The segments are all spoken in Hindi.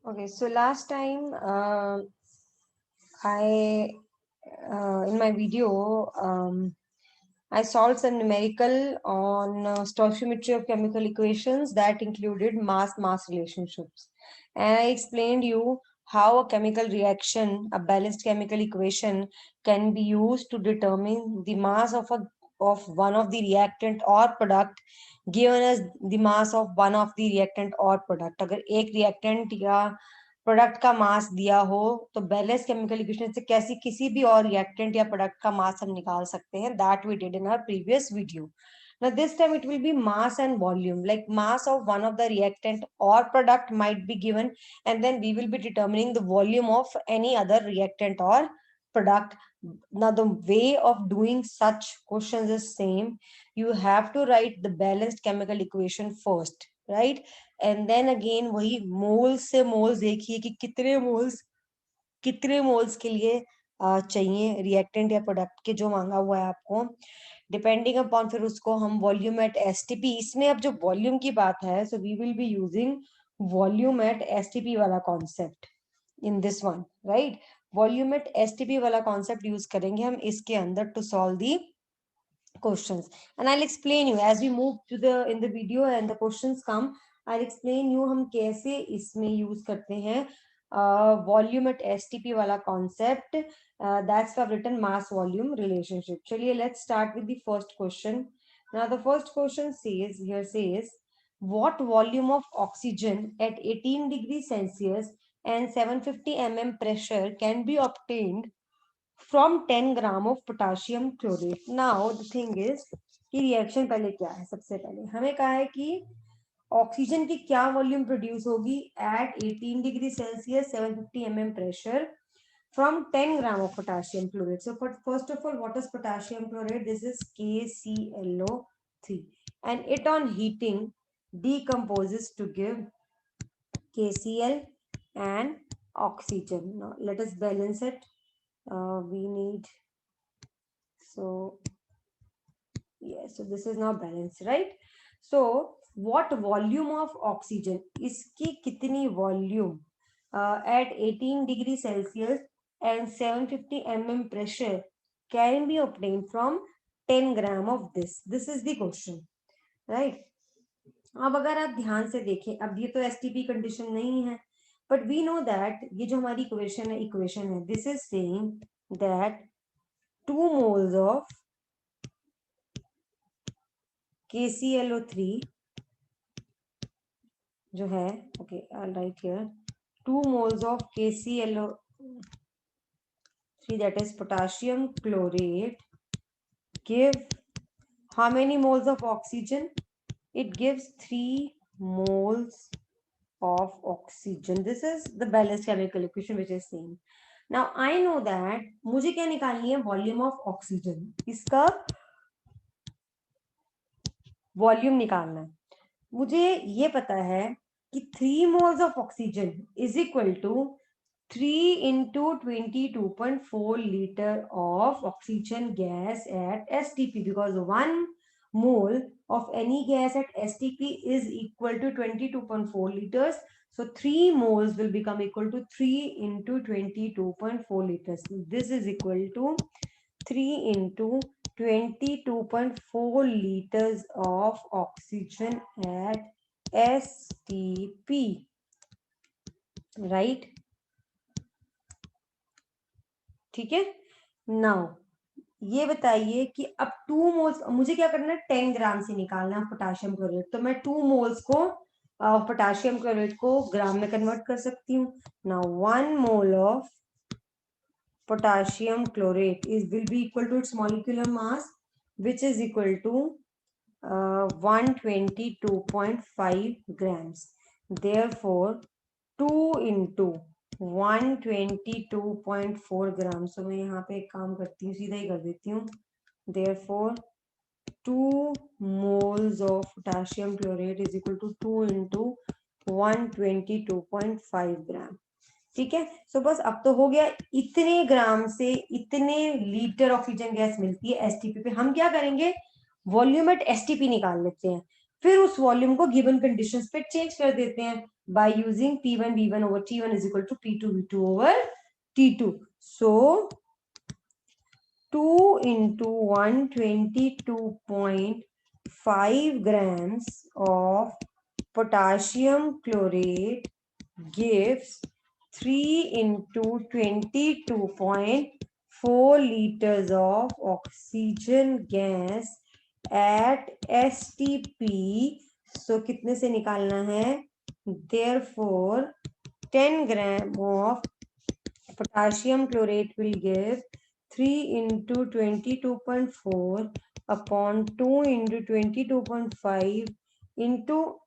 Okay, so last time I in my video I solved some numerical on stoichiometry of chemical equations that included mass-mass relationships, and I explained you how a chemical reaction, a balanced chemical equation, can be used to determine the mass of one of the reactant or product given as the mass of one of the reactant or product. अगर एक reactant या प्रोडक्ट का मास दिया हो तो बैलेंस केमिकल इक्वेशन से कैसी किसी भी और रिएक्टेंट या प्रोडक्ट का मास हम निकाल सकते हैं. That we did in our previous video. Now this time it will be mass and volume, like mass of one of the reactant or product might be given, and then we will be determining the volume of any other reactant or product. Now the way of doing such questions is same. You have to write the balanced chemical equation first, right? And then अगेन वही मोल्स से मोल्स देखिए कि कितने मोल्स के लिए चाहिए रिएक्टेंट या प्रोडक्ट के जो मांगा हुआ है आपको. डिपेंडिंग अपॉन फिर उसको हम वॉल्यूम एट एसटीपी. इसमें अब जो वॉल्यूम की बात है, so we will be using volume at STP वाला concept in this one, right? Volume at STP वाला कॉन्सेप्ट यूज करेंगे हम इसके अंदर to solve the questions, and I'll explain you as we move to the in the video and the questions come. I'll explain you हम कैसे इसमें use करते हैं volume at STP वाला concept. That's the written mass volume relationship. चलिए let's start with the first question. Now the first question says what volume of oxygen at 18 degrees Celsius and 750 mm pressure can be obtained from 10 gram of potassium chlorate. Now the thing is कि रिएक्शन पहले क्या है. सबसे पहले हमें कहा है कि ऑक्सीजन की क्या वॉल्यूम प्रोड्यूस होगी at 18 degree Celsius 750 mm pressure from 10 gram of potassium chlorate. So first of all, what is potassium chlorate? This is KClO3, and it on heating decomposes to give KCl and oxygen. Now let us balance it. We need, so yes, so this is now balanced, right? So what volume of oxygen, इसकी कितनी volume at 18 degree Celsius and 750 mm pressure can be obtained from 10 gram of this is the question, right? अब अगर आप ध्यान से देखें, अब ये तो एसटीपी कंडीशन नहीं है, बट वी नो दैट ये जो हमारी इक्वेशन है this is saying that 2 moles of KClO3 जो है, okay I'll write here 2 moles of KClO3, that is potassium chlorate, give how many moles of oxygen? It gives 3 moles of oxygen. This is the balanced chemical equation which is same. Now I know that मुझे क्या निकालनी है, वॉल्यूम ऑफ ऑक्सीजन. इसका वॉल्यूम निकालना है. मुझे ये पता है कि 3 moles of oxygen is equal to 3 into 22.4 liter of oxygen gas at STP, because 1 mole of any gas at STP is equal to 22.4 liters. So 3 moles will become equal to 3 into 22.4 liters. This is equal to 3 into 22.4 liters of oxygen at STP, right? ठीक है. नाउ ये बताइए कि अब 2 मोल्स मुझे क्या करना है, 10 ग्राम से निकालना है पोटाशियम क्लोराइड. तो मैं 2 मोल्स को पोटाशियम क्लोराइड को ग्राम में कन्वर्ट कर सकती हूँ. Now 1 mole of potassium chlorate will be equal to its molecular mass, which is equal to 122.5 grams. Therefore 2 into 122.4 grams. So मैं यहाँ पे एक काम करती हूँ, सीधा ही कर देती हूँ. Therefore 2 moles of potassium chlorate is equal to 2 into 122.5 gram. ठीक है. सो बस अब तो हो गया, इतने ग्राम से इतने लीटर ऑक्सीजन गैस मिलती है एसटीपी पे. हम क्या करेंगे, वॉल्यूम एट एसटीपी निकाल लेते हैं. फिर उस वॉल्यूम को गिवन कंडीशंस पे चेंज कर देते हैं by using P1 V1 over T1 is equal to P2 V2 over T2. So 2 into 122.5 grams of potassium chlorate gives 3 into 22.4 liters of oxygen gas at STP. So कितने से निकालना है? Therefore 10 gram of potassium chlorate will give 3 into 22.4 upon 2 into 22.5 into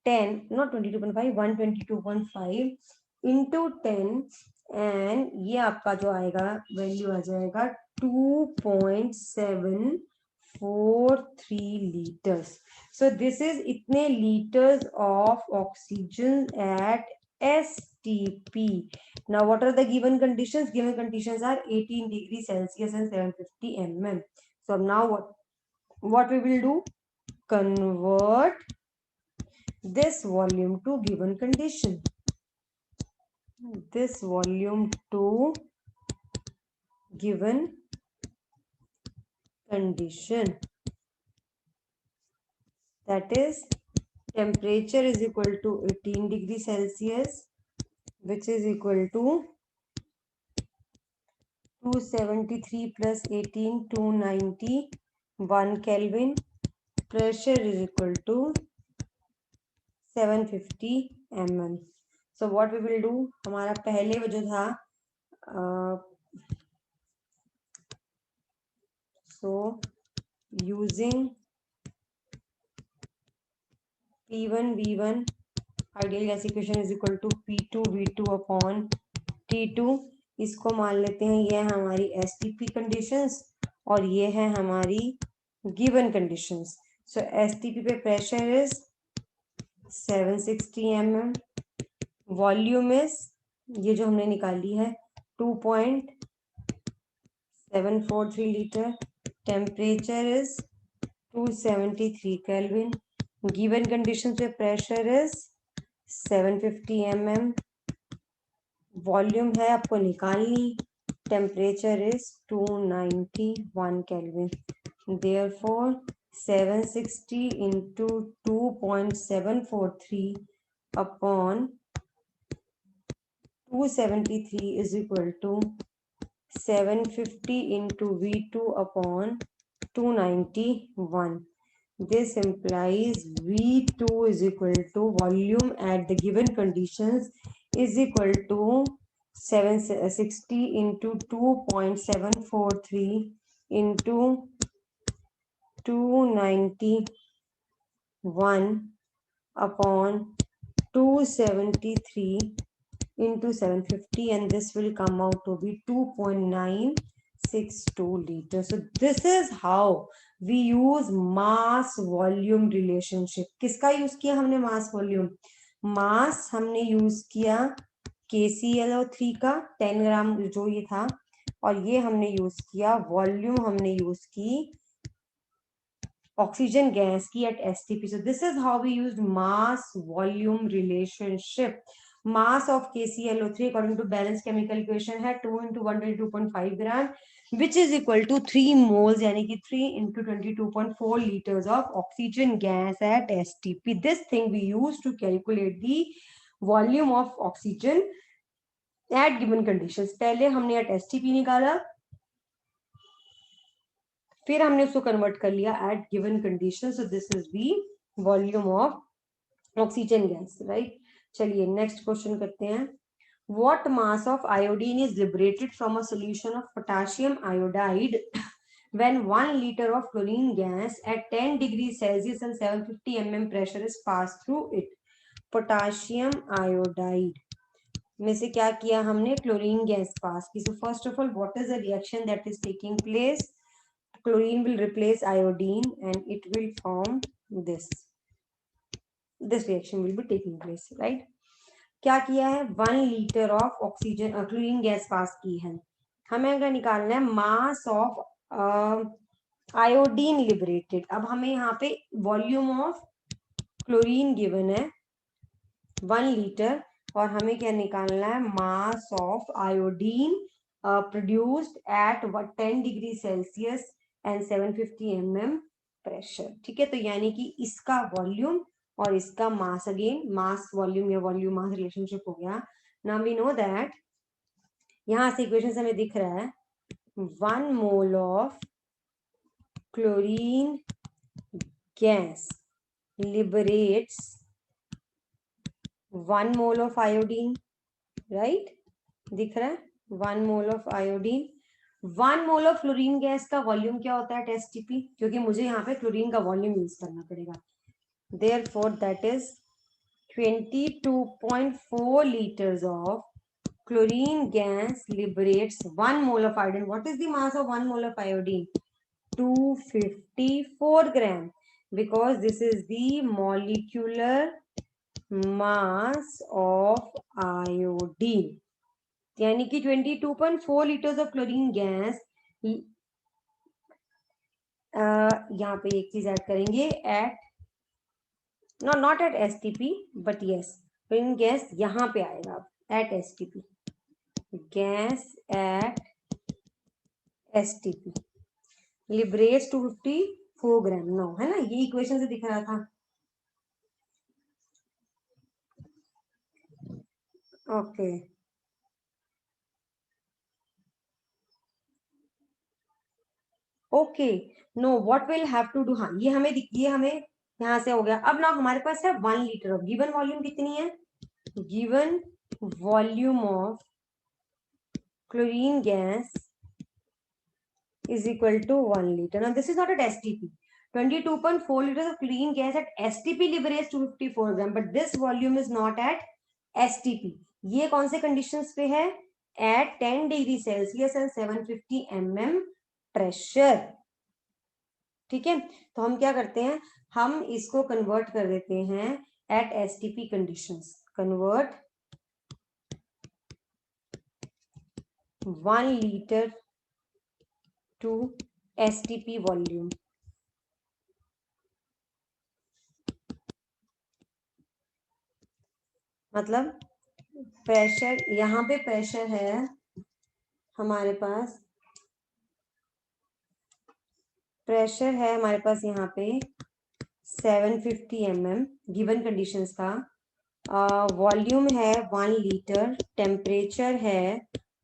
10, not 22.5, 122.5 into 10, and ये आपका जो आएगा वैल्यू आ जाएगा 2.743 liters. So this is इतने liters of oxygen at STP. Now what are the given conditions? Given conditions are 18 degrees Celsius and 750 mm. So now what we will do? Convert this volume to given condition. This volume to given condition, that is temperature is equal to 18 degrees Celsius, which is equal to 273 plus 18, 291 Kelvin. Pressure is equal to 750 mm. So what we will do, हमारा पहले वो जो था so using P1 V1 ideal gas equation is equal to P2 V2 upon T2. इसको मान लेते हैं ये है हमारी STP conditions और ये है हमारी given conditions. So STP पे pressure is 760 mm, volume is ये जो हमने निकाली है 2.743 liter, temperature is 273 Kelvin, given conditions पे pressure is 750 mm, वॉल्यूम है आपको निकालनी, temperature is 291 kelvin. Therefore 760 into 2.743 upon 273 is equal to 750 into V2 upon 291. This implies V2 is equal to volume at the given conditions is equal to 760 into 2.743 into 291 upon 273 into 750, and this will come out to be 2.962 liters. So this is how we use mass volume relationship. किसका यूज किया हमने mass volume? मास हमने यूज किया KClO3 का 10 ग्राम जो ये था, और ये हमने यूज किया वॉल्यूम हमने यूज की ऑक्सीजन गैस की at STP. So this is how we used mass volume relationship. Mass of KClO3 according to balanced chemical equation है 2 into 122.5 gram, which is equal to 3 moles, यानी कि 3 into 22.4 liters of oxygen gas at STP. This thing we use to calculate the volume of oxygen at given conditions. पहले हमने at STP निकाला, फिर हमने उसको कन्वर्ट कर लिया at given condition. So this is the volume of oxygen gas, right. चलिए नेक्स्ट क्वेश्चन करते हैं. What mass of iodine is liberated from a solution of potassium iodide when 1 liter of chlorine gas at 10 degrees Celsius and 750 mm pressure is passed through it? Potassium iodide में से क्या किया हमने? क्लोरीन गैस पास की. So first of all, what is the reaction that is taking place? Chlorine will replace iodine and it will form this. This reaction will be taking place, right? क्या किया है? 1 liter of oxygen chlorine gas pass की है. हमें अगर निकालना है मास ऑफ आयोडीन लिबरेटेड. अब हमें यहाँ पे वॉल्यूम ऑफ क्लोरीन गिवन है 1 लीटर, और हमें क्या निकालना है, mass of iodine produced at 10 degree Celsius and 750 mm pressure. ठीक है, तो यानी कि इसका वॉल्यूम और इसका मास, अगेन मास वॉल्यूम या वॉल्यूम मास रिलेशनशिप हो गया। नाउ वी नो दैट, यहां से इक्वेशन हमें दिख रहा है 1 mole of chlorine gas liberates 1 mole of iodine, right, दिख रहा है 1 mole of iodine. 1 mole of chlorine gas का वॉल्यूम क्या होता है, एसटीपी, क्योंकि मुझे यहाँ पे क्लोरीन का वॉल्यूम यूज करना पड़ेगा। Therefore that is 22.4 liters of chlorine gas liberates 1 mole of iodine. What is the mass of 1 mole of iodine? 254 gram, because this is the molecular mass of iodine. यानी कि 22.4 liters of chlorine gas, यहाँ पे एक चीज ऐड करेंगे, at not at STP but yes, chlorine gas यहाँ पे आएगा at STP, gas at STP liberates 254 gram. No, है ना, ये इक्वेशन से दिख रहा था। Okay, okay, no, what will have to do, हाँ ये हमें यहाँ से हो गया। अब ना हमारे पास है 1 लीटर ऑफ, गिवन वॉल्यूम कितनी है, given volume of chlorine gas is equal to 1 liter. Now this is not at STP. 22.4 liters of chlorine gas at STP liberates 254 gram, but this volume is not at STP. ये कौन से कंडीशंस पे है, at 10 degree Celsius and 750 mm pressure. ठीक है, तो हम क्या करते हैं, हम इसको कन्वर्ट कर देते हैं at STP conditions. Convert 1 liter to STP volume. मतलब प्रेशर, यहाँ पे प्रेशर है हमारे पास, प्रेशर है हमारे पास यहाँ पे 750 mm गिवन कंडीशंस का, वॉल्यूम है 1 लीटर, टेम्परेचर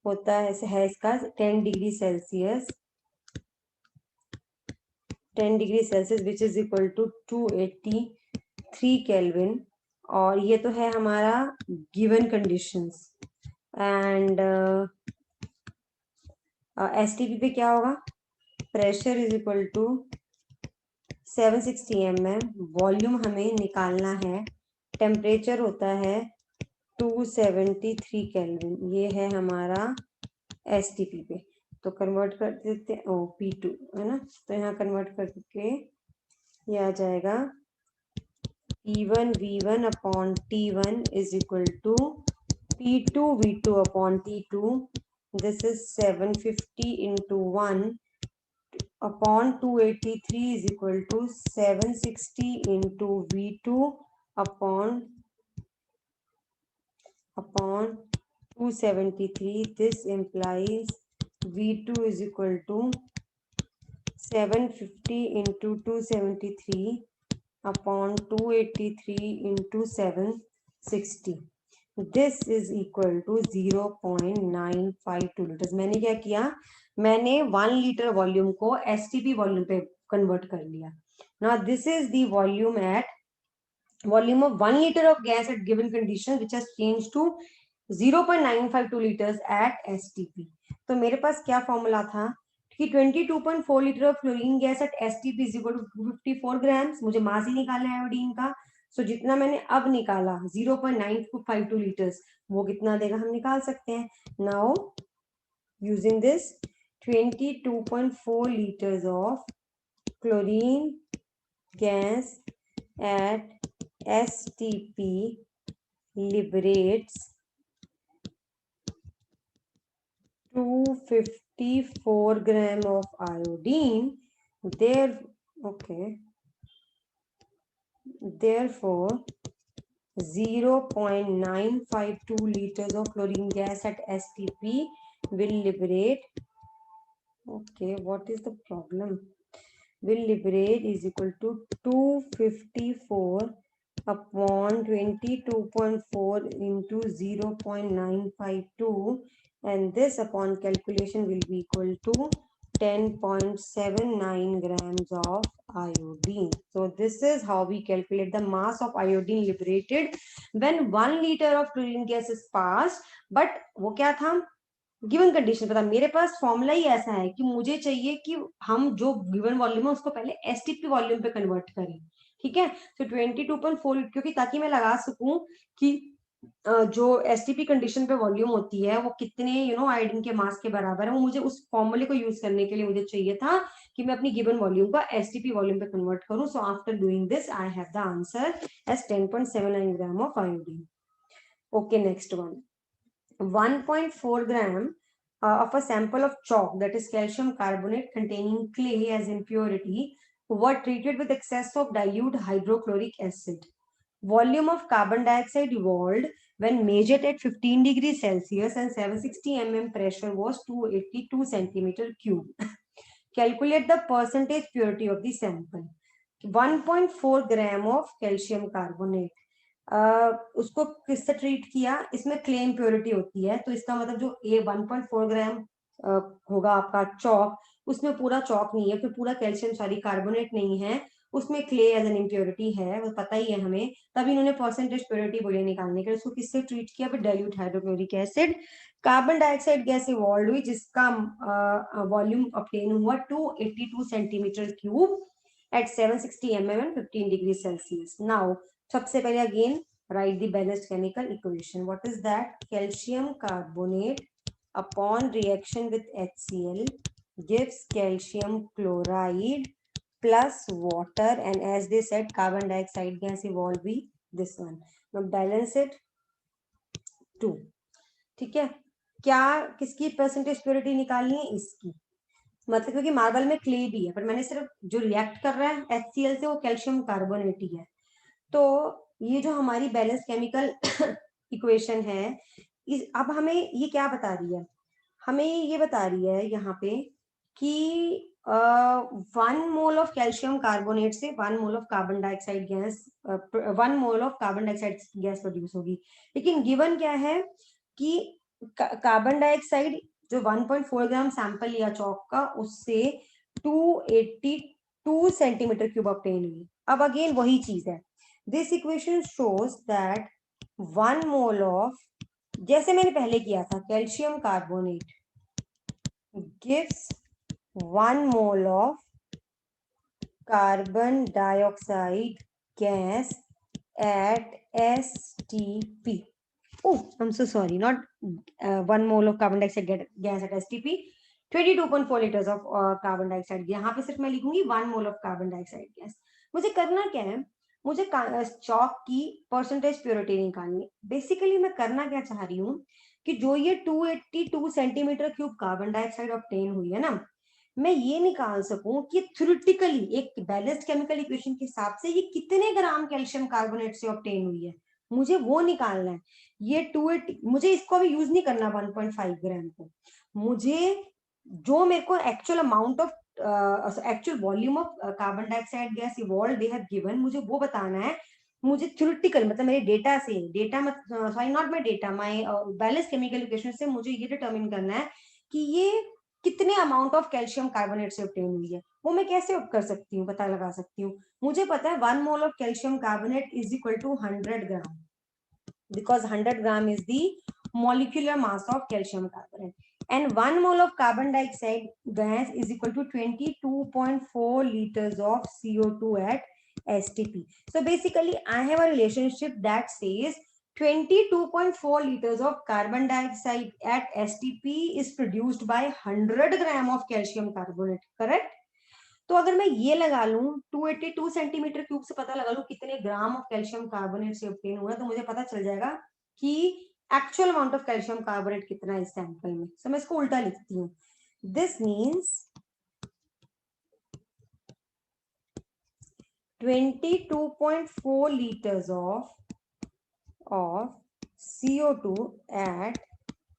होता है इसका 10 degree Celsius, 10 degree Celsius which is equal to 283 Kelvin, और ये तो है हमारा गिवन कंडीशंस। एंड एसटीपी पे क्या होगा, pressure is equal to 760 mm, volume हमें निकालना है, टेम्परेचर होता है 273 केल्विन, ये है हमारा एसटीपी पे। तो कन्वर्ट कर देते हैं, ओ P2 है ना, तो यहाँ कन्वर्ट करके ये आ जाएगा P1 V1 upon T1 is equal to P2 V2 upon T2, this is 750 into 1 upon 283 is equal to 760 into V2 upon 273. This implies V2 is equal to 750 into 273 upon 283 into 760. This is equal to 0.952 liters. मैंने क्या किया, मैंने 1 लीटर वॉल्यूम को एसटीपी वॉल्यूम पे कन्वर्ट कर लिया। Now this is the volume at volume of 1 liter of gas at given conditions which has changed to 0.952 liters at STP. तो मेरे पास क्या फॉर्मूला था कि 22.4 litre of chlorine gas at STP is equal to 254 grams, मुझे मास ही निकालना है आयोडीन का। सो जितना मैंने अब निकाला 0.952 लीटर्स, वो कितना देगा हम निकाल सकते हैं। Now using this 22.4 liters of chlorine gas at STP liberates 254 gram of iodine. There, okay. Therefore, 0.952 liters of chlorine gas at STP will liberate. Okay, what is the problem? Will liberate is equal to 254 upon 22.4 into 0.952, and this upon calculation will be equal to 10.79 grams of iodine. So this is how we calculate the mass of iodine liberated when 1 liter of chlorine gas is passed. But वो क्या था, गिवन कंडीशन पता, मेरे पास फॉर्मूला ही ऐसा है कि मुझे चाहिए कि हम जो गिवन वॉल्यूम है उसको पहले एसटीपी वॉल्यूम पे कन्वर्ट करें, ठीक है। तो 22.4, क्योंकि ताकि मैं लगा सकूं कि जो एसटीपी कंडीशन पे वॉल्यूम होती है वो कितने आयोडीन के मास के बराबर है, वो मुझे उस फॉर्मूले को यूज करने के लिए मुझे चाहिए था कि मैं अपनी गिवन वॉल्यूम को एसटीपी वॉल्यूम पे कन्वर्ट करूं। So after doing this I have the answer as 10.79 gram of iodine. Okay, next one, 1.4 gram of a sample of chalk, that is calcium carbonate containing clay as impurity, were treated with excess of dilute hydrochloric acid. Volume of carbon dioxide evolved when measured at 15 degrees Celsius and 760 mm pressure was 282 centimeter cube. Calculate the percentage purity of the sample. 1.4 gram of calcium carbonate, उसको किससे ट्रीट किया, इसमें क्ले इम्प्योरिटी होती है, तो इसका मतलब जो ए 1.4 ग्राम होगा आपका चौक, उसमें पूरा चौक नहीं है, फिर पूरा कैल्शियम सॉरी कार्बोनेट नहीं है, उसमें क्ले एज एन इम्प्योरिटी है, वो पता ही है हमें। तभी इन्होंने परसेंटेज प्योरिटी बोले निकालने के लिए, उसको किससे ट्रीट किया, फिर dilute hydrochloric acid. Carbon dioxide gas evolve हुई जिसका वॉल्यूम ऑब्टेन हुआ 282 centimetre cube at 760 mm and 15 degree Celsius. Now सबसे पहले again write the balanced chemical equation. What is that? Calcium carbonate upon reaction with HCl gives calcium chloride plus water, and as they said carbon dioxide gas evolve be this one. Now balance it 2, ठीक है। क्या किसकी परसेंटेज प्योरिटी निकालनी है, इसकी, मतलब क्योंकि मार्बल में क्ले भी है, पर मैंने सिर्फ जो रिएक्ट कर रहा है HCl से वो कैल्शियम कार्बोनेट ही है। तो ये जो हमारी बैलेंस केमिकल इक्वेशन है, अब हमें ये क्या बता रही है, हमें ये बता रही है यहाँ पे कि 1 मोल ऑफ कैल्शियम कार्बोनेट से 1 mole of carbon dioxide gas 1 mole of carbon dioxide gas produce होगी। लेकिन गिवन क्या है कि कार्बन डाइऑक्साइड जो 1.4 ग्राम सैंपल लिया चौक का, उससे 282 सेंटीमीटर क्यूब ऑब्टेन हुई। अब अगेन वही चीज है, this equation shows that 1 mole of, जैसे मैंने पहले किया था, calcium carbonate gives 1 mole of carbon dioxide gas at STP. Oh, I'm so sorry, not 1 mole of carbon dioxide gas at STP, 22.4 liters of carbon dioxide। यहाँ पे सिर्फ मैं लिखूंगी 1 mole of carbon dioxide gas। मुझे करना क्या है, मुझे चौक की परसेंटेज प्योरिटी निकालनी है। बेसिकली मैं करना क्या चाह रही हूँ कि जो ये 282 centimetre cube carbon dioxide obtain हुई है ना, मैं ये निकाल सकूं कि थ्योरेटिकली एक बैलेंस्ड केमिकल इक्वेशन के हिसाब से ये कितने ग्राम कैल्शियम कार्बोनेट से ऑब्टेन हुई है, मुझे वो निकालना है। ये 280, मुझे इसको अभी यूज नहीं करना 1.5 ग्राम को, मुझे जो मेरे को actual amount of actual volume of carbon dioxide gas evolve they have given, मुझे वो बताना है। मुझे थ्योरेटिकल मतलब मेरे डेटा से, डेटा मत sorry not my data, my balance chemical equation से मुझे ये डिटरमिन करना है कि ये कितने अमाउंट ऑफ कैल्शियम कार्बोनेट से ऑब्टेन हुई है। वो मैं कैसे कर सकती हूँ, पता लगा सकती हूँ। मुझे पता है 1 mole of calcium carbonate is equal to 100 gram, because 100 gram is the molecular mass of calcium carbonate, and 1 mole of carbon dioxide gas is equal to 22.4 liters of CO2 at STP. So basically I have a relationship that says 22.4 liters of carbon dioxide at STP is produced by 100 gram of calcium carbonate, correct? तो अगर मैं ये लगा लूं 282 सेंटीमीटर क्यूब से पता लगा लूं कितने ग्राम ऑफ कैल्शियम कार्बोनेट से ऑब्टेन हुआ, तो मुझे पता चल जाएगा कि actual amount of calcium carbonate कितना है इस सैंपल में। सो मैं इसको उल्टा लिखती हूँ, this means 22.4 liters of CO2 at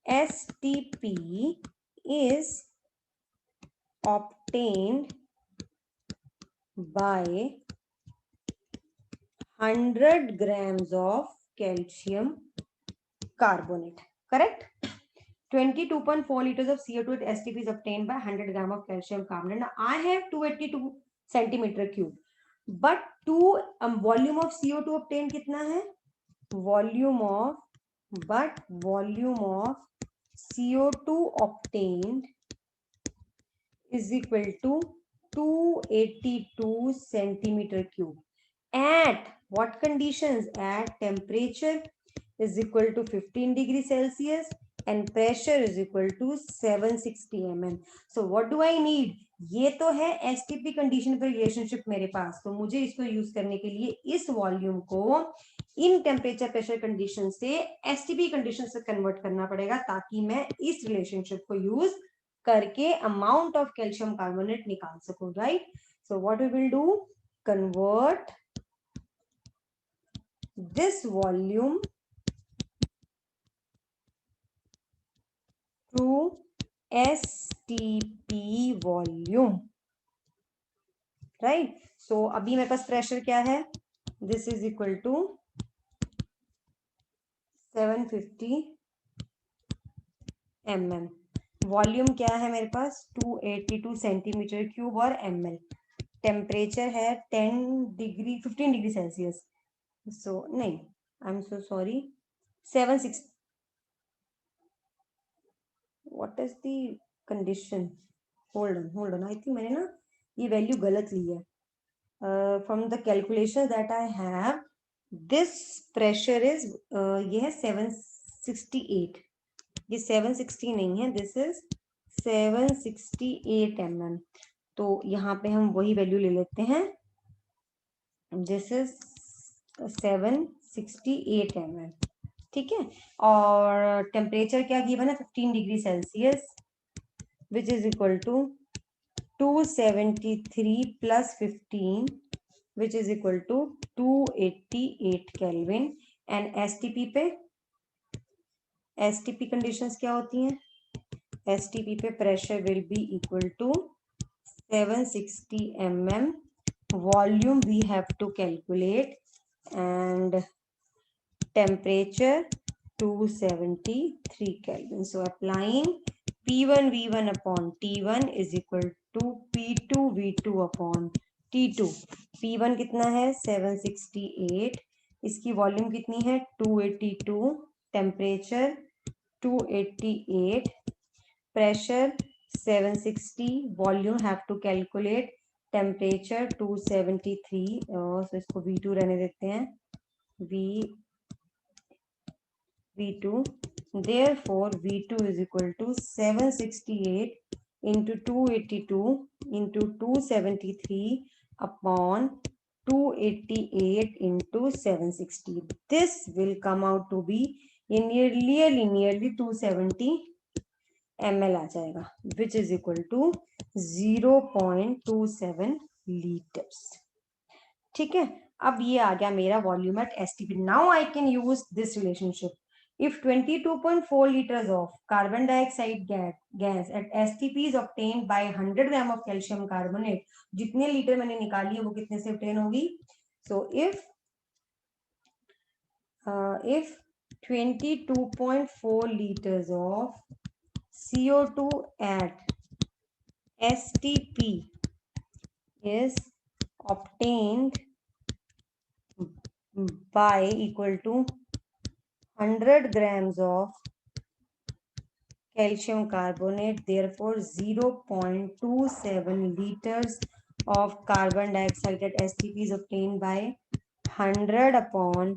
STP is obtained by 100 grams of calcium carbonate. Correct? 22.4 liters of CO2 at STP is obtained by 100 gram of calcium carbonate. Now I have 282 centimeter cube, but volume of CO2 obtained कितना है? Volume of CO2 obtained is equal to 282 centimeter cube. At what conditions? At temperature is equal to 15 degrees Celsius and pressure is equal to 760 mm. So what do I need? ये तो है STP कंडीशन पर रिलेशनशिप मेरे पास, तो मुझे इसको यूज करने के लिए इस वॉल्यूम को इन टेम्परेचर प्रेशर कंडीशन से STP कंडीशन से कन्वर्ट करना पड़ेगा, ताकि मैं इस रिलेशनशिप को यूज करके अमाउंट ऑफ कैल्शियम कार्बोनेट निकाल सकूं. Right? So what we will do, convert this volume to STP volume. Right? So अभी मेरे पास प्रेशर क्या है? This is equal to 750 mm. Volume क्या है मेरे पास? 282 सेंटीमीटर क्यूब और ml. टेम्परेचर है 15 डिग्री सेल्सियस. सो नहीं, I am so sorry, 76. What is the condition? Hold on, I think मैंने ना ये वैल्यू गलत ली है. From the calculation that I have, this pressure is ये है 768. ये 760 नहीं है, दिस इज 768 mm. तो यहाँ पे हम वही वैल्यू ले लेते हैं. This is 768 mm. ठीक है? और टेम्परेचर क्या गिवन है? 15 degree Celsius, which is equal to 273 plus 15, which is equal to 288 kelvin. And STP पे, एसटीपी कंडीशंस क्या होती हैं? एसटीपी पे pressure will be equal to 760 mm. Volume we have to calculate and temperature 273 Kelvin. So applying P1 V1 upon T1 is equal to P2 V2 upon T2. P1 कितना है? 768. इसकी वॉल्यूम कितनी है? 282. Temperature 288. Pressure 760. Volume have to calculate. Temperature 273. तो इसको V2 रहने देते हैं. V2. Therefore, V2 is equal to 768 into 282 into 273 upon 288 into 760. This will come out to be nearly 270 ml आ जाएगा, which is equal to 0.27 liters. ठीक है? अब ये आ गया मेरा volume at STP. Now I can use this relationship. If 22.4 liters of carbon dioxide gas at STP is obtained by 100 gram of calcium carbonate, जितने लीटर मैंने निकाली है वो कितने से obtain होगी? So if 22.4 liters of CO2 at STP is obtained by equal to 100 grams of calcium carbonate, therefore 0.27 liters of carbon dioxide at STP is obtained by 100 upon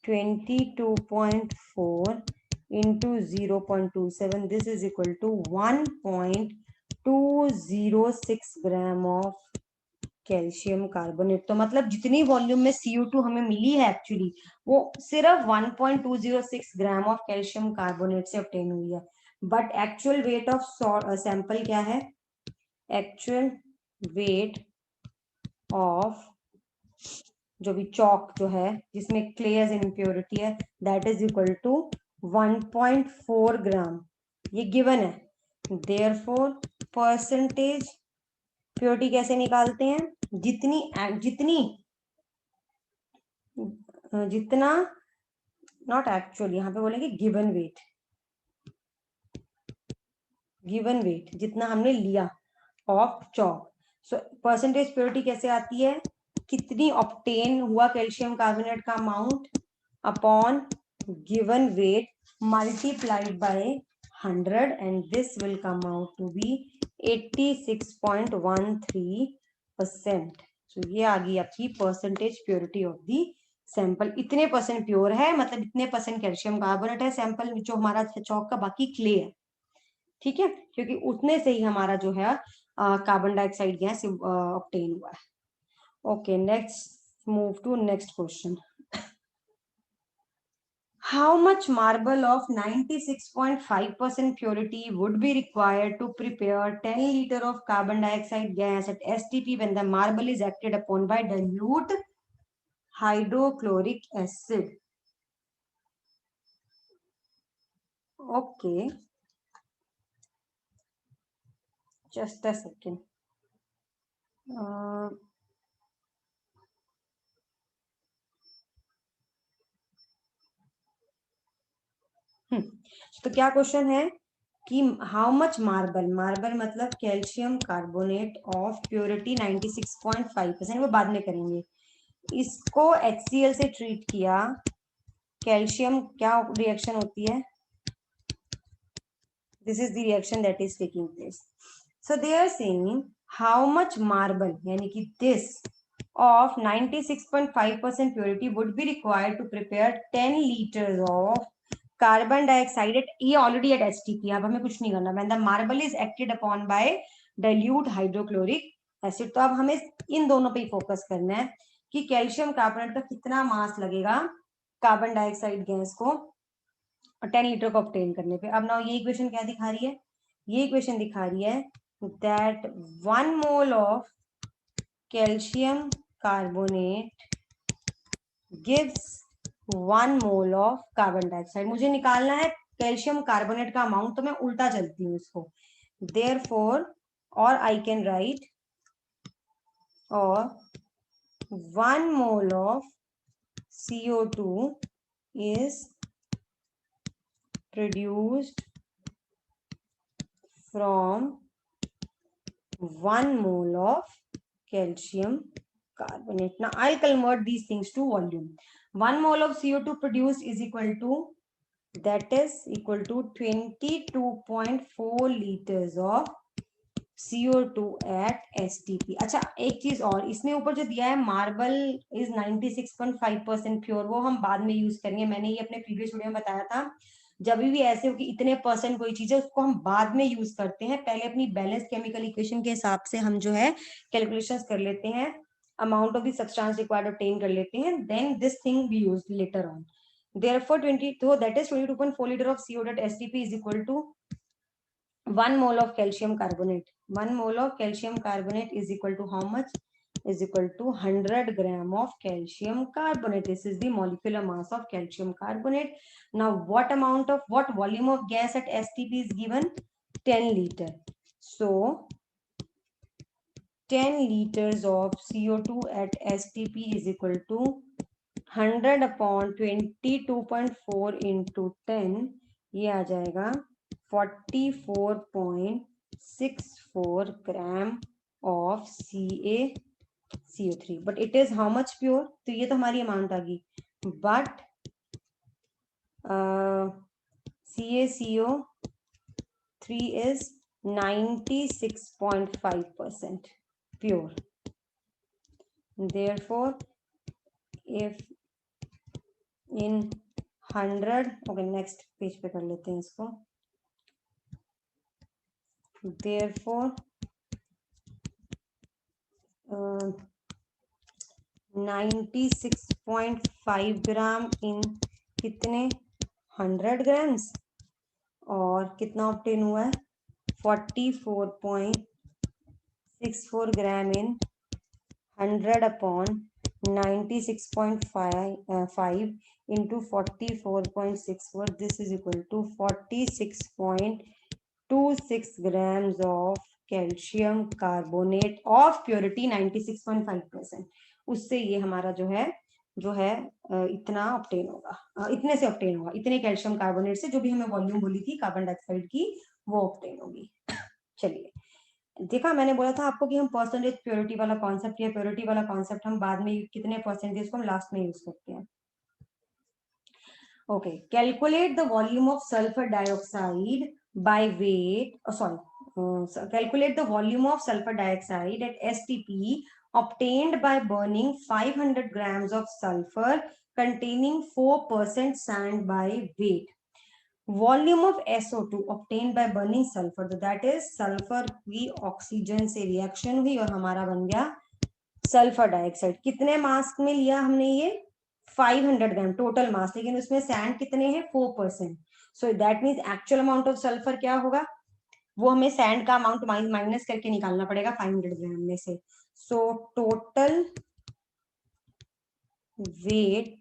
22.4 into 0.27. This is equal to 1.206 gram of calcium carbonate. तो मतलब जितनी वॉल्यूम में CO2 हमें मिली है एक्चुअली, वो सिर्फ 1.206 ग्राम ऑफ कैल्शियम कार्बोनेट से ऑब्टेन हुई है. But actual weight of sample क्या है? एक्चुअल वेट ऑफ जो भी चौक जो है जिसमें क्ले एज इम्प्योरिटी है, दैट इज इक्वल टू 1.4 ग्राम। ये गिवन है। देयरफॉर परसेंटेज प्योरिटी कैसे निकालते हैं? जितनी जितनी जितना, नॉट एक्चुअल, यहाँ पे बोलेंगे गिवन वेट, गिवन वेट जितना हमने लिया of chalk. So percentage purity कैसे आती है? कितनी ऑब्टेन हुआ कैल्शियम कार्बोनेट का amount upon given weight multiplied by 100, and this will come out to be 86.13%। So ये आ गई आपकी percentage purity of the sample. इतने परसेंट प्योर है, मतलब इतने परसेंट कैल्शियम कार्बोनेट है सैंपल जो हमारा चौक का, बाकी क्ले है। ठीक है, क्योंकि उतने से ही हमारा जो है कार्बन डाइऑक्साइड गैस ऑब्टेन हुआ है। Okay, next move to next question. How much marble of 96.5% purity would be required to prepare 10 liter of carbon dioxide gas at STP when the marble is acted upon by dilute hydrochloric acid? Okay, just a second. तो क्या क्वेश्चन है कि हाउ मच मार्बल, मार्बल मतलब कैल्शियम कार्बोनेट ऑफ प्योरिटी 96.5%, वो बाद में करेंगे। इसको HCl से ट्रीट किया, कैल्शियम क्या रिएक्शन होती है? This is the reaction that is taking place. So they are saying how much marble, यानी कि this of 96.5% purity would be required to prepare 10 liters of carbon dioxide, ये ऑलरेडी एट एचटीपी, अब हमें कुछ नहीं करना। When the marble is acted upon bye dilute hydrochloric acid. तो अब हमें इन दोनों पे ही फोकस करना है कि कैल्शियम कार्बोनेट का कितना मास लगेगा कार्बन डाइऑक्साइड गैस को 10 लीटर को ऑब्टेन करने पे। अब ना ये इक्वेशन क्या दिखा रही है? ये इक्वेशन दिखा रही है that 1 mole of calcium carbonate gives 1 mole of carbon dioxide. मुझे निकालना है कैल्शियम कार्बोनेट का अमाउंट, तो मैं उल्टा चलती हूँ इसको। देयरफॉर, और आई कैन राइट, और 1 mole of CO2 is produced from 1 mole of calcium carbonate. Now I'll convert these things to volume. 1 mole of CO2 produced is equal to, that is equal to 22.4 liters of CO2 at STP. अच्छा, एक चीज और, इसमें ऊपर जो दिया है मार्बल इज 96.5% प्योर, वो हम बाद में यूज करेंगे। मैंने ये अपने प्रीवियस वीडियो में बताया था, जब भी ऐसे हो कि इतने परसेंट कोई चीज है उसको हम बाद में यूज करते हैं, पहले अपनी बैलेंस केमिकल इक्वेशन के हिसाब से हम जो है कैलकुलेशंस कर लेते हैं, amount of the substance required obtain कर लेते हैं, then this thing we use later on. Therefore 20, so that is 22.4 liter of CO at STP is equal to 1 mole of calcium carbonate. 1 mole of calcium carbonate is equal to how much? Is equal to 100 gram of calcium carbonate. This is the molecular mass of calcium carbonate. Now what amount of, what volume of gas at STP is given? 10 liter. So 10 liters of CO2 at STP is equal to 100 upon 22.4 into 10, ये आ जाएगा 44.64 gram of CaCO3. But it is how much pure? तो ये तो हमारी अमाउंट आ गई, but CaCO3 is 96.5% pure. Therefore, if in 100, okay, next page पे कर लेते हैं इसको। Therefore 96.5 ग्राम इन कितने 100 ग्राम्स, और कितना ऑब्टेन हुआ है 44.64 ग्राम इन 100 upon 96.5 into 44.64. This is equal to 46.26 grams of calcium carbonate of purity 96.5%. उससे ये हमारा जो है इतना ऑब्टेन होगा, इतने से ऑब्टेन होगा, इतने कैल्शियम कार्बोनेट से जो भी हमें वॉल्यूम बोली थी कार्बन डाइऑक्साइड की वो ऑब्टेन होगी। चलिए, देखा मैंने बोला था आपको कि हम परसेंटेज प्योरिटी वाला कॉन्सेप्ट या प्योरिटी वाला कॉन्सेप्ट हम बाद में कितने परसेंटेज को हम लास्ट में यूज करते हैं। Okay, calculate the volume of sulphur dioxide by weight, calculate the volume of sulfur dioxide at STP obtained by burning 500 grams of sulfur containing 4% sand by weight. Volume of SO2 obtained by burning sulfur, that is sulfर की ऑक्सीजन से रिएक्शन हुई और हमारा बन गया सल्फर डाइऑक्साइड। कितने मास में लिया हमने ये 500 ग्राम टोटल मास, लेकिन उसमें सैंड कितने हैं 4%। So that means actual amount of sulphur क्या होगा, वो हमें सैंड का अमाउंट माइनस करके निकालना पड़ेगा 500 ग्राम में से। सो टोटल वेट,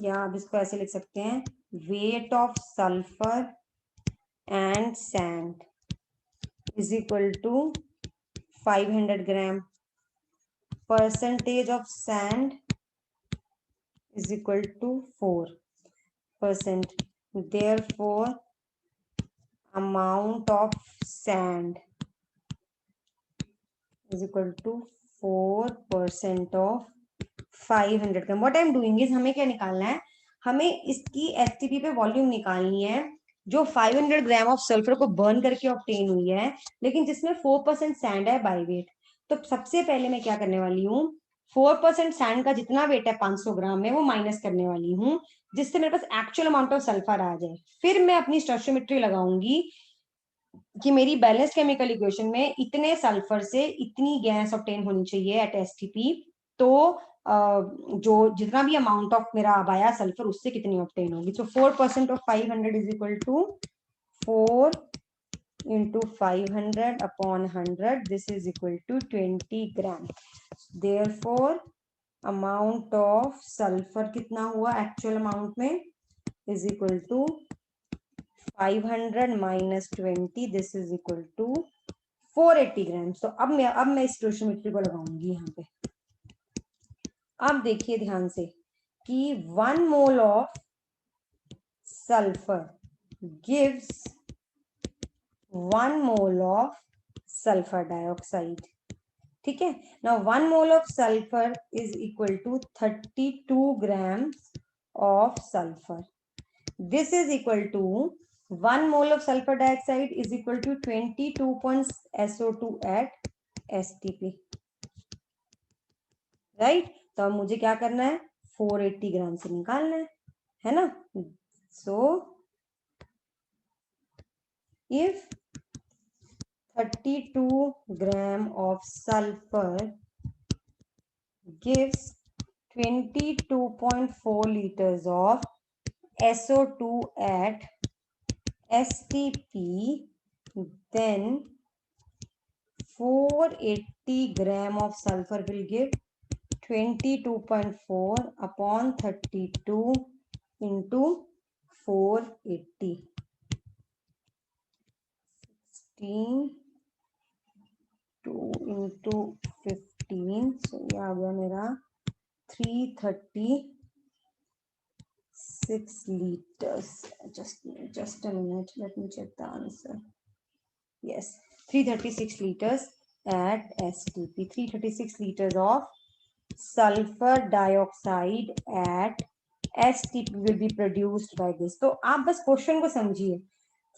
या आप इसको ऐसे लिख सकते हैं, weight of sulphur and sand is equal to 500 gram, percentage of sand is equal to 4%, therefore amount of sand is equal to 4% of 500 gram. What I am doing is, हमें क्या निकालना है, हमें इसकी एसटीपी पे वॉल्यूम निकालनी है जो 500 ग्राम ऑफ सल्फर को बर्न करके ऑब्टेन हुई है, लेकिन जिसमें 4% सैंड है बाय वेट। तो सबसे पहले मैं क्या करने वाली हूँ, 4% सैंड का जितना वेट है 500 ग्राम में वो माइनस करने वाली हूँ, जिससे मेरे पास एक्चुअल अमाउंट ऑफ सल्फर आ जाए। फिर मैं अपनी स्टोइचियोमेट्री लगाऊंगी कि मेरी बैलेंस केमिकल इक्वेशन में इतने सल्फर से इतनी गैस ऑब्टेन होनी चाहिए एट एसटीपी, तो जो जितना भी अमाउंट ऑफ मेरा अब आया सल्फर उससे कितनी ऑब्टेन होगी। So 4% of 500 is equal to 4 into 500 upon 100, this is equal to 20 gram. Therefore amount of sulfur कितना हुआ एक्चुअल अमाउंट में, is equal to 500 minus 20, this is equal to 480 ग्राम। तो अब मैं इस स्टोइचियोमेट्री को लगाऊंगी यहाँ पे। अब देखिए ध्यान से कि 1 mole of sulphur gives 1 mole of sulphur dioxide, ठीक है ना। 1 mole of sulphur is equal to 32 grams of sulfur. This is equal to 1 mole of sulfur dioxide is equal to 22 SO2 at STP, right. तो अब मुझे क्या करना है, 480 ग्राम से निकालना है ना। So if 32 gram of sulfur gives 22.4 liters of SO2 at STP, then 480 gram of sulfur will give 22.4 upon 32 into 480, 2 into 15, so ये आ गया मेरा 336 liters. Just a minute, let me check the answer. Yes, 336 liters at STP. 336 liters of sulfur dioxide at STP will be produced by this. तो आप बस क्वेश्चन को समझिए,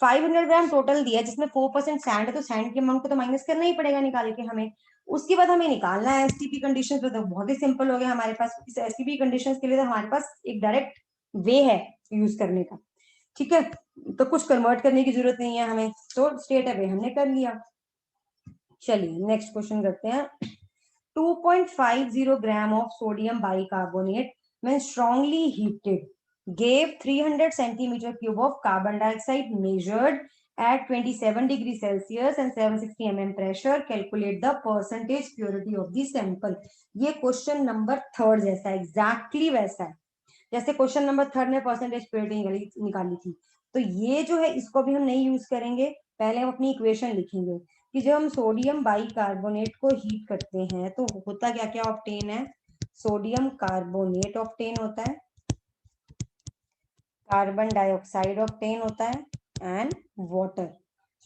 500 ग्राम टोटल दिया जिसमें 4% सैंड है, तो सैंड के अमाउंट को तो माइनस करना ही पड़ेगा निकाल के हमें। उसके बाद हमें निकालना है एसटीपी कंडीशन, तो बहुत ही सिंपल हो गया हमारे पास। इस एसटीपी कंडीशन के लिए तो हमारे पास एक डायरेक्ट वे है यूज करने का, ठीक है, तो कुछ कन्वर्ट करने की जरूरत नहीं है हमें, तो स्टेट अवे हमने कर लिया। चलिए नेक्स्ट क्वेश्चन करते हैं। 2.50 gram of sodium bicarbonate when strongly heated gave 300 centimeter cube of carbon dioxide measured at 27 degree Celsius and 760 mm pressure. Calculate the percentage purity of the sample. ये क्वेश्चन नंबर 3 जैसा है, एग्जैक्टली वैसा है जैसे क्वेश्चन नंबर 3 में परसेंटेज प्योरिटी निकाली थी। तो ये जो है इसको भी हम नहीं यूज करेंगे, पहले हम अपनी इक्वेशन लिखेंगे कि जब हम सोडियम बाइकार्बोनेट को हीट करते हैं तो होता क्या क्या ऑब्टेन है। सोडियम कार्बोनेट ऑब्टेन होता है, कार्बन डाइऑक्साइड ऑब्टेन होता है and water.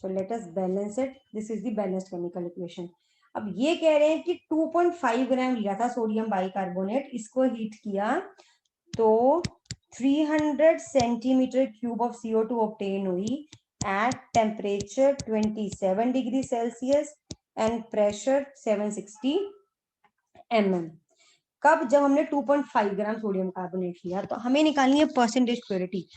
So let us balance it, this is the balanced chemical equation. अब ये कह रहे हैं कि 2.5 ग्राम लिया था सोडियम बाइकार्बोनेट, इसको हीट किया तो 300 centimetre cube of CO2 obtain हुई at temperature 27 degree Celsius and pressure 760 mm। कब? जब हमने 2.5 ग्राम सोडियम कार्बोनेट लिया। तो हमें निकालनी है परसेंटेज प्योरिटी।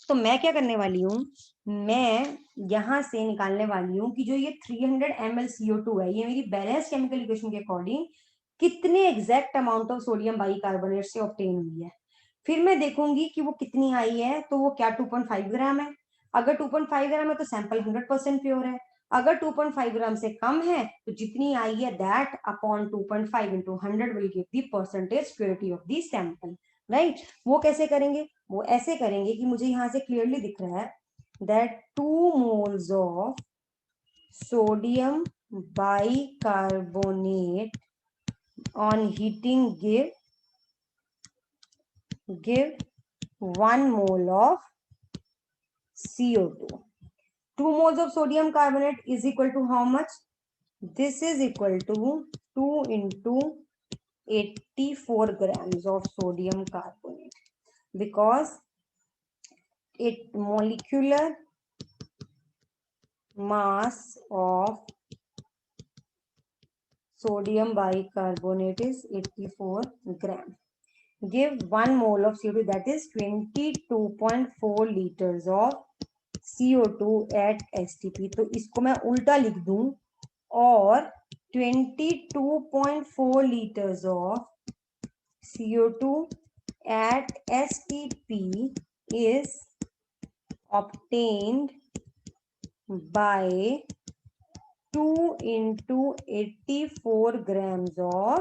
तो मैं क्या करने वाली हूँ, मैं यहां से निकालने वाली हूँ कि जो ये 300 ml CO2 है, ये मेरी बैलेंस केमिकल इक्वेशन के अकॉर्डिंग कितने exact amount of sodium bicarbonate से ऑब्टेन हुई है। फिर मैं देखूंगी कि वो कितनी आई है, तो वो क्या 2.5 ग्राम है। अगर 2.5 ग्राम है तो सैंपल 100% प्योर है। अगर 2.5 ग्राम से कम है तो जितनी आई है that upon 2.5 into 100 will give the percentage purity of the sample, right. वो कैसे करेंगे? वो ऐसे करेंगे कि मुझे यहां से क्लियरली दिख रहा है that 2 moles of sodium bicarbonate on heating give 1 mole of CO2. 2 moles of sodium carbonate is equal to how much? This is equal to 2 into 84 grams of sodium carbonate because its molecular mass of sodium bicarbonate is 84 gram. Give 1 mole of CO2, that is 22.4 liters of CO2 at STP। तो इसको मैं उल्टा लिख दूं और 22.4 liters of CO2 at STP is obtained by 2 into 84 grams of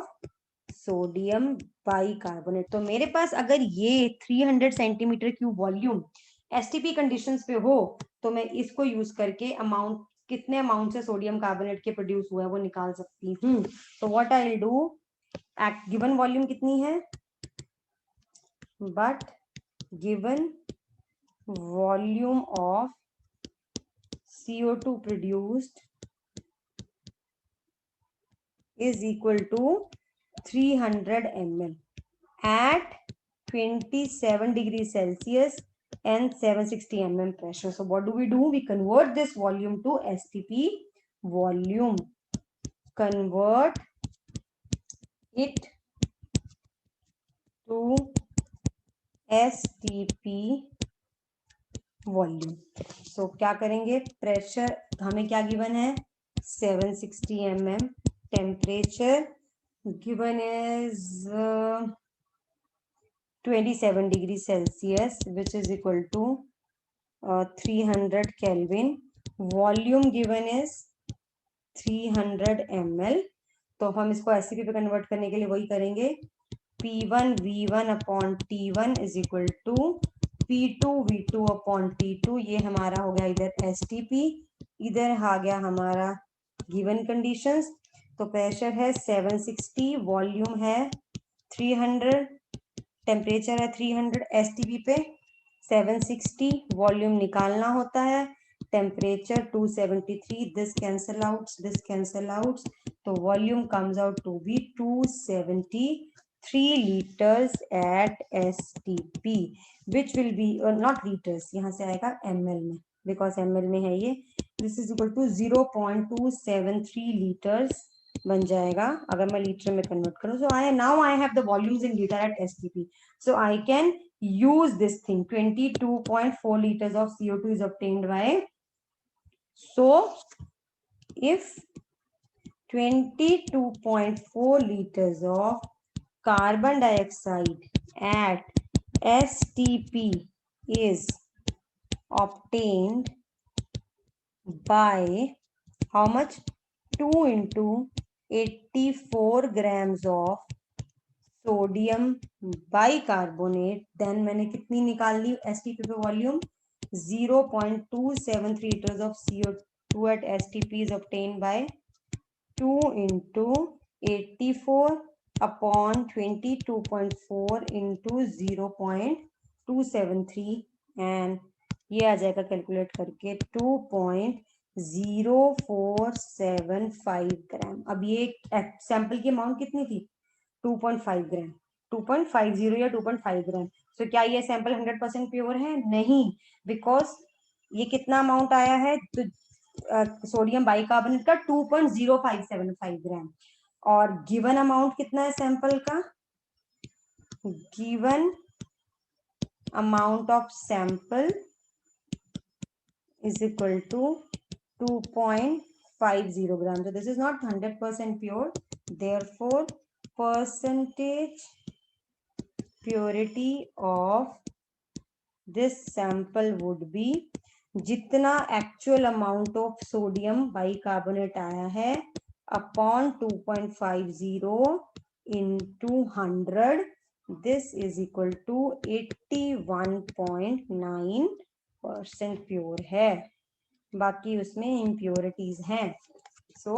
sodium bicarbonate. तो मेरे पास अगर ये 300 centimetre cube volume STP conditions पे हो तो मैं इसको यूज करके अमाउंट, कितने अमाउंट से सोडियम कार्बोनेट के प्रोड्यूस हुआ है वो निकाल सकती हूँ। तो what I will do, given volume कितनी है, but given volume of CO2 produced is equal to 300 ml at 27 degrees Celsius and 760 mm pressure. So what do? We convert this volume to STP volume. Convert it to STP volume. So क्या करेंगे, प्रेशर हमें क्या गिवन है 760 mm, temperature given is 27 degrees Celsius, which is equal to 300 Kelvin. Volume given is 300 ml। तो हम इसको एससीपी पे कन्वर्ट करने के लिए वही करेंगे, P1 V1 upon T1 is equal to P2 V2 upon T2। ये हमारा हो गया इधर STP, इधर आ गया हमारा गिवन कंडीशंस। तो प्रेशर है 760, वॉल्यूम है 300, टेम्परेचर है 300, एसटीपी पे 760, वॉल्यूम निकालना होता है, टेम्परेचर 273, दिस कैंसल आउट, तो volume comes out to be 273 liters at STP, which will be not liters, यहाँ से आएगा ml में, बिकॉज ml में है ये। This is equal to 0.273 liters बन जाएगा अगर मैं लीटर में कन्वर्ट करूं। So now I have the volumes in litre at STP, so I can use this thing। 22.4 liters of CO2 is obtained by, so if 22.4 liters of carbon dioxide at STP is obtained by how much? 2 into 84 grams of sodium bicarbonate, then मैंने कितनी निकाल ली एसटीपी पे volume? 0.273 liters of CO2 at STP is obtained by 2 into 84 upon 22.4 into 0.273 and ये आ जाएगा कैलकुलेट करके 2.0475 ग्राम। अब ये सैंपल की अमाउंट कितनी थी? 2.5 ग्राम, 2.50 या 2.5 ग्राम। तो क्या ये सैंपल 100% प्योर है? नहीं, बिकॉज ये कितना अमाउंट आया है? तो सोडियम बाइकार्बोनेट का 2.0575 ग्राम, और गिवन अमाउंट कितना है सैंपल का? Given amount of sample is equal to 2.50 gram. So this is not 100% pure. Therefore, percentage purity of this sample would be जितना actual amount of sodium bicarbonate आया है upon 2.50 into 100, this is equal to 81.9% pure है, बाकी उसमें इम्प्योरिटीज हैं। सो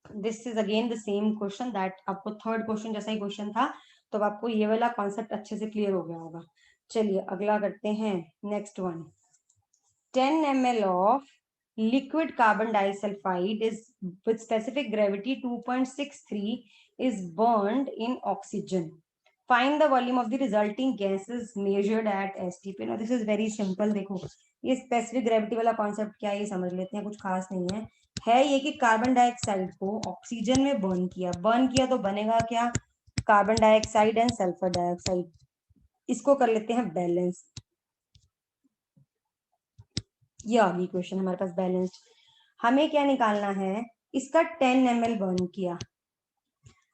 this is again the same question that आपको थर्ड क्वेश्चन जैसा ही क्वेश्चन था, तो आपको ये वाला कॉन्सेप्ट अच्छे से क्लियर हो गया होगा। चलिए अगला करते हैं, next one. 10 ml of liquid carbon disulfide is with specific gravity 2.63 is burned in oxygen. Find the volume of the resulting gases measured at STP. Now this is very simple. देखो ये स्पेसिफिक ग्रेविटी वाला कॉन्सेप्ट क्या है ये समझ लेते हैं, कुछ खास नहीं है ये कि कार्बन डाइऑक्साइड को ऑक्सीजन में बर्न किया तो बनेगा क्या? Carbon dioxide and sulphur dioxide. इसको कर लेते हैं बैलेंस। ये आ गई क्वेश्चन हमारे पास बैलेंस्ड। हमें क्या निकालना है? इसका 10 ml बर्न किया,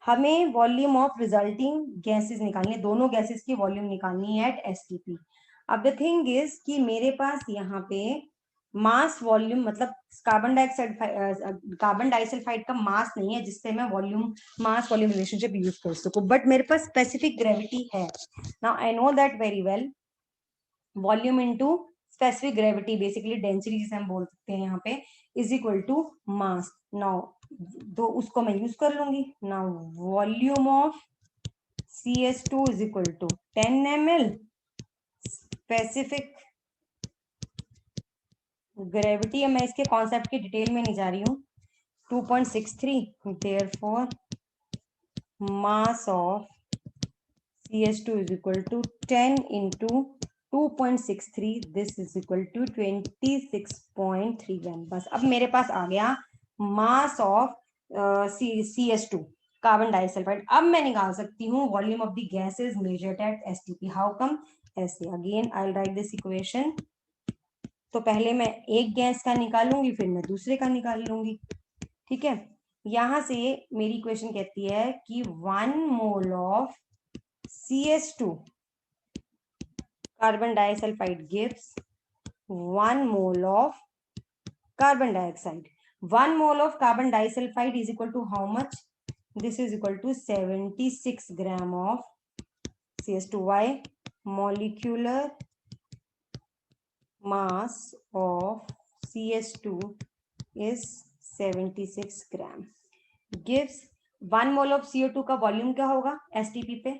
हमें वॉल्यूम ऑफ रिजल्टिंग गैसेस निकालनी है, दोनों गैसेस की वॉल्यूम निकालनी है एट एसटीपी। अब द थिंग इज कि मेरे पास यहाँ पे मास वॉल्यूम मतलब कार्बन डाइसल्फाइड का मास नहीं है जिससे मैं volume mass volume relationship use कर सकूं, बट मेरे पास स्पेसिफिक ग्रेविटी है। Now I know that very well, volume into specific gravity basically density जिसे हम बोल सकते हैं यहाँ पे is equal to mass. Now तो उसको मैं यूज कर लूंगी। Now volume of CS2 is equal to 10 ml, specific gravity, मैं इसके कॉन्सेप्ट की डिटेल में नहीं जा रही हूँ, 2.63, therefore mass of CS2 is equal to 10 into 2.63, this is equal to 26.3 ग्राम। बस अब मेरे पास आ गया mass of CS2 carbon disulphide. अब मैं निकाल सकती हूँ volume of the gases measured at STP. How come? ऐसे again I will write this equation. तो पहले मैं एक गैस का निकालूंगी, फिर मैं दूसरे का निकाल लूंगी, ठीक है। यहां से मेरी इक्वेशन कहती है कि 1 mole of CS2 carbon disulfide gives 1 mole of carbon dioxide. 1 mole of carbon disulfide is equal to how much? This is equal to 76 gram of CS2Y. Molecular mass of CS2 is 76 gram. Gives 1 mole of CO2 का वॉल्यूम क्या होगा STP पे?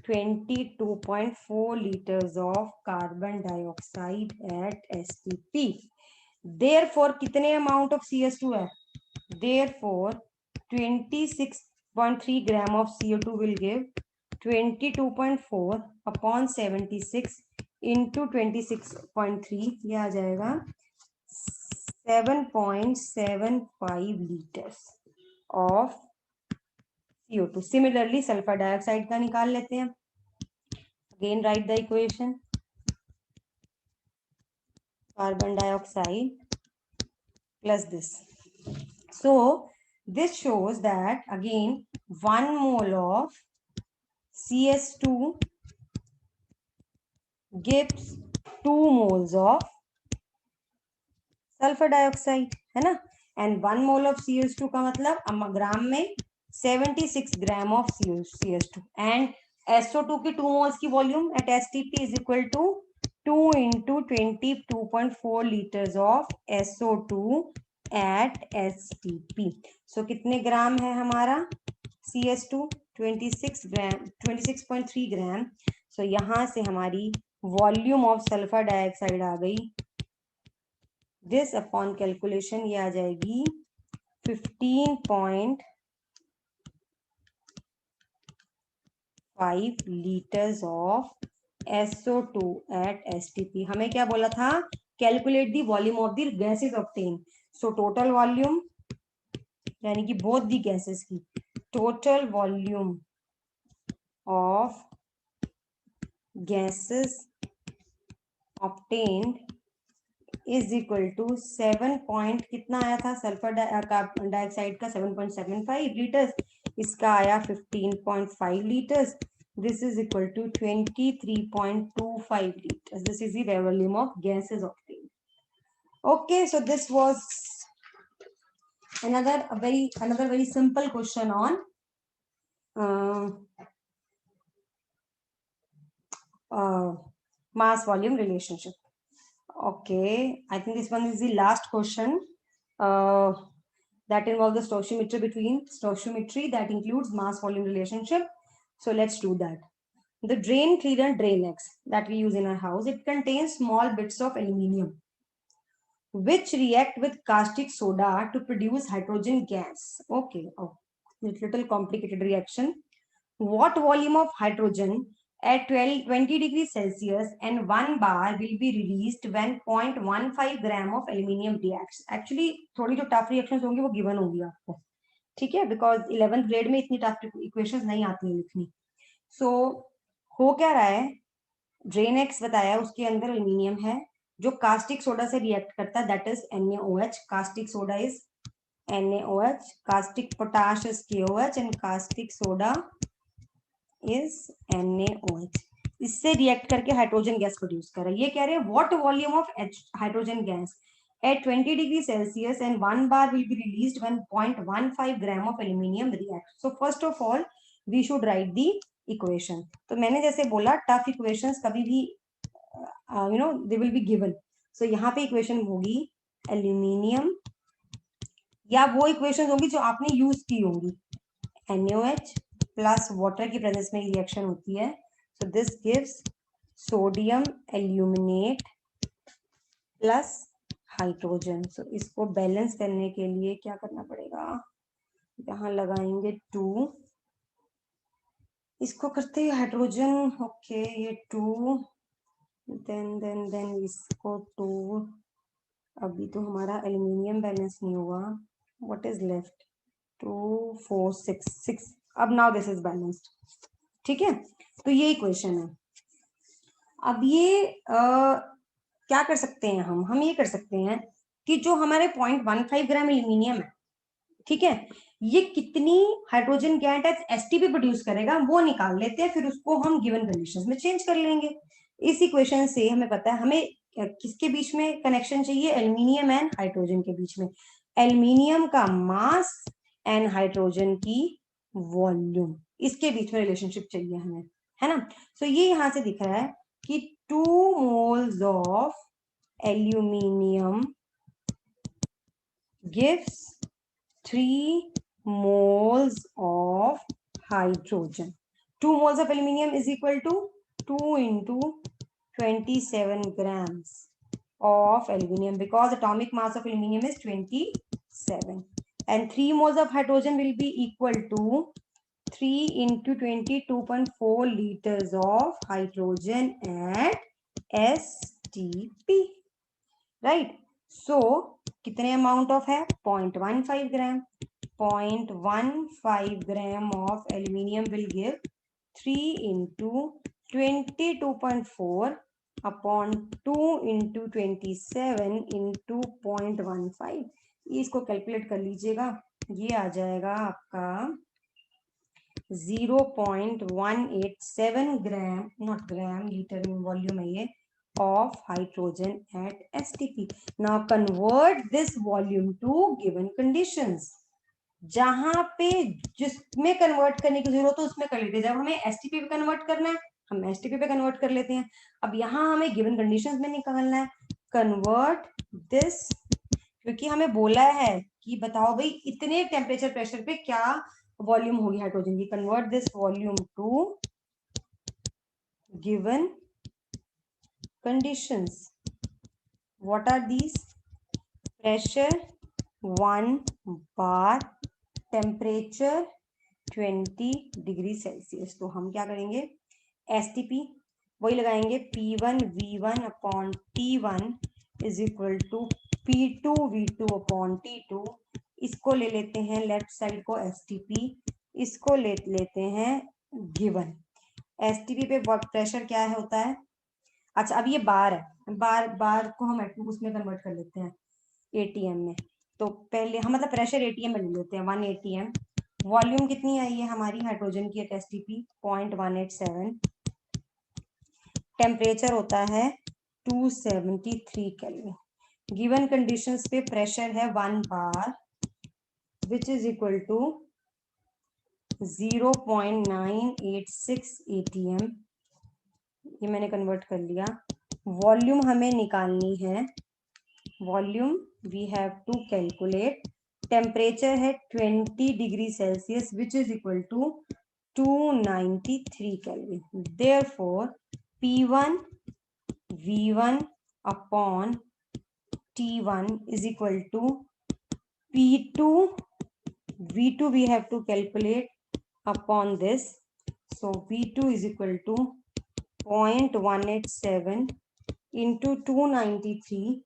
22.4 liters of carbon dioxide at STP. Therefore कितने amount of CS2 है? Therefore 26.3 gram of CO2 will give 22.4 upon 76 into 26.3, ये आ जाएगा 7.75 liters of CO2. Similarly sulphur dioxide का निकाल लेते हैं। Again write the equation. Carbon dioxide plus this. So this shows that again 1 mole of CS2 gives 2 moles of sulphur dioxide, है ना। एंड 1 मोल ऑफ CH2 का मतलब ग्राम में 76 gram of CH2 and SO2 की 2 मोल्स की volume at STP is equal to 2 into 22.4 liters of SO2 at STP. So कितने ग्राम है हमारा CH2? 26 ग्राम, 26.3 ग्राम. So यहां से हमारी वॉल्यूम ऑफ सल्फर डाइऑक्साइड आ गई, दिस अपॉन कैलकुलेशन ये आ जाएगी 15.5 liters of SO2 at STP. हमें क्या बोला था? Calculate the volume of the gases obtain. So total volume यानी कि बोथ दी गैसेस की total volume of gases obtained is equal to 7 point कितना आया था सल्फर डाइऑक्साइड का 7.75 लीटर्स, इसका आया 15.5 litres. This is equal to 23.25 liters. This is the volume of gases obtained. Okay, so this was another very simple question on mass volume relationship. Okay, I think this one is the last question that involves the stoichiometry that includes mass volume relationship. So let's do that. The drain cleaner drain X that we use in our house, it contains small bits of aluminium which react with caustic soda to produce hydrogen gas. Okay, oh, little complicated reaction. What volume of hydrogen at 20 degrees Celsius and 1 bar will be released when 0.15 gram of aluminium reacts? Actually थोड़ी जो tough reactions होंगी वो given होंगी आपको, ठीक है, because 11th grade में इतनी tough equations नहीं आती हैं लिखनी. So हो क्या रहा है, ड्रेन एक्स बताया, उसके अंदर एल्यूमिनियम है जो कास्टिक सोडा से रिएक्ट करता है, that is NaOH. Caustic soda is NaOH, caustic potash is KOH and caustic soda is NaOH. इससे रिएक्ट करके हाइड्रोजन गैस प्रोड्यूस कर रहा है. ये कह रहे हैं what volume of hydrogen gas at 20 degrees Celsius and 1 bar will be released when 0.15 gram of aluminium reacts. So first of all we should write the equation. तो मैंने जैसे बोला टफ इक्वेशंस कभी भी दे विल बी गिवन. सो यहाँ पे इक्वेशन होगी एल्यूमिनियम, या वो इक्वेशन होगी जो आपने यूज की होंगी, NaOH प्लस वाटर की प्रेजेंस में रिएक्शन होती है. So this gives sodium aluminate plus hydrogen. So इसको बैलेंस करने के लिए क्या करना पड़ेगा, यहाँ लगाएंगे 2, इसको करते हैं हाइड्रोजन. ओके, ये 2 देन इसको 2. अभी तो हमारा एल्यूमिनियम बैलेंस नहीं हुआ. What is left? 2 4 6. अब नाउ दिस इज बैलेंस्ड. ठीक है, तो ये इक्वेशन है. अब ये क्या कर सकते हैं हम ये कर सकते हैं कि जो हमारे 0.15 ग्राम एल्यूमिनियम है, ठीक है, ये कितनी हाइड्रोजन गैस STP प्रोड्यूस करेगा वो निकाल लेते हैं, फिर उसको हम गिवन कंडीशंस में चेंज कर लेंगे. इस इक्वेशन से हमें पता है हमें किसके बीच में कनेक्शन चाहिए, एल्यूमिनियम एंड हाइड्रोजन के बीच में. एल्यूमिनियम का मास एंड हाइड्रोजन की वॉल्यूम, इसके बीच में रिलेशनशिप चाहिए हमें, है ना. सो ये यहां से दिख रहा है कि 2 moles of aluminium gives 3 moles of hydrogen. 2 moles of aluminium is equal to 2 into 27 grams of aluminium, because atomic mass of aluminium is 27, and 3 moles of hydrogen will be equal to 3 into 22.4 liters of hydrogen at STP, right? So कितने अमाउंट ऑफ है, 0.15 ग्राम. 0.15 gram of aluminium will give 3 into 22.4 upon 2 into 27 into 0.15. इसको कैलकुलेट कर लीजिएगा, ये आ जाएगा आपका 0.187 ग्राम, नॉट ग्राम, लीटर में वॉल्यूम है ये, of hydrogen at STP. Now convert this volume to given conditions. जहां पे जिसमें कन्वर्ट करने की जरूरत हो उसमें कर लेते हैं. जब हमें एसटीपी पे कन्वर्ट करना है हम एसटीपी पे कन्वर्ट कर लेते हैं. अब यहाँ हमें गिवन कंडीशंस में निकालना है. कन्वर्ट दिस, क्योंकि हमें बोला है कि बताओ भाई इतने टेम्परेचर प्रेशर पे क्या वॉल्यूम होगी हाइड्रोजन की. Convert this volume to given conditions. What are these? Pressure 1 bar, temperature 20 degree Celsius. तो हम क्या करेंगे, STP वही लगाएंगे, P1 V1 upon T1 is equal to P2 V2 upon T2. इसको ले लेते हैं लेफ्ट साइड को STP, इसको लेते हैं गिवन. STP पे प्रेशर क्या है होता है. अच्छा अब ये बार है, बार को हम उसमें कन्वर्ट कर लेते हैं एटीएम में. तो पहले हम मतलब प्रेशर एटीएम में ले लेते हैं 1 ATM. वॉल्यूम कितनी आई है हमारी हाइड्रोजन की एट एसटीपी 0.187. टेम्परेचर होता है 273 केल्विन. गिवन कंडीशंस पे प्रेशर है 1 bar which is equal to 0.986 ATM. ये मैंने कन्वर्ट कर लिया. वॉल्यूम हमें निकालनी है. Volume we have to calculate. Temperature है 20 degree Celsius which is equal to 293 kelvin. Therefore P1 V1 upon T1 is equal to P2 V2 we have to calculate upon this. So V2 is equal to 0.187 into 293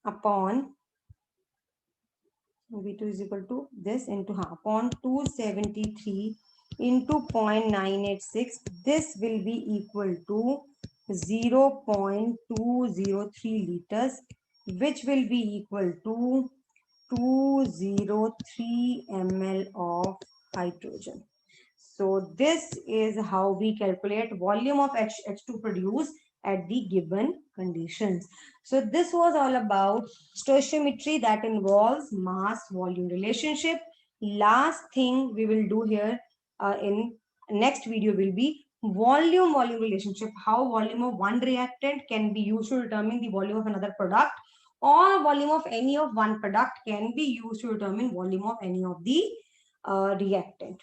upon V2 is equal to this into upon 273 into 0.986. This will be equal to 0.203 liters, which will be equal to 203 ml of hydrogen. So this is how we calculate volume of H2 produced at the given conditions. So this was all about stoichiometry that involves mass volume relationship. Last thing we will do here in next video will be volume relationship, how volume of one reactant can be used to determine the volume of another product, or volume of any of one product can be used to determine volume of any of the reactant.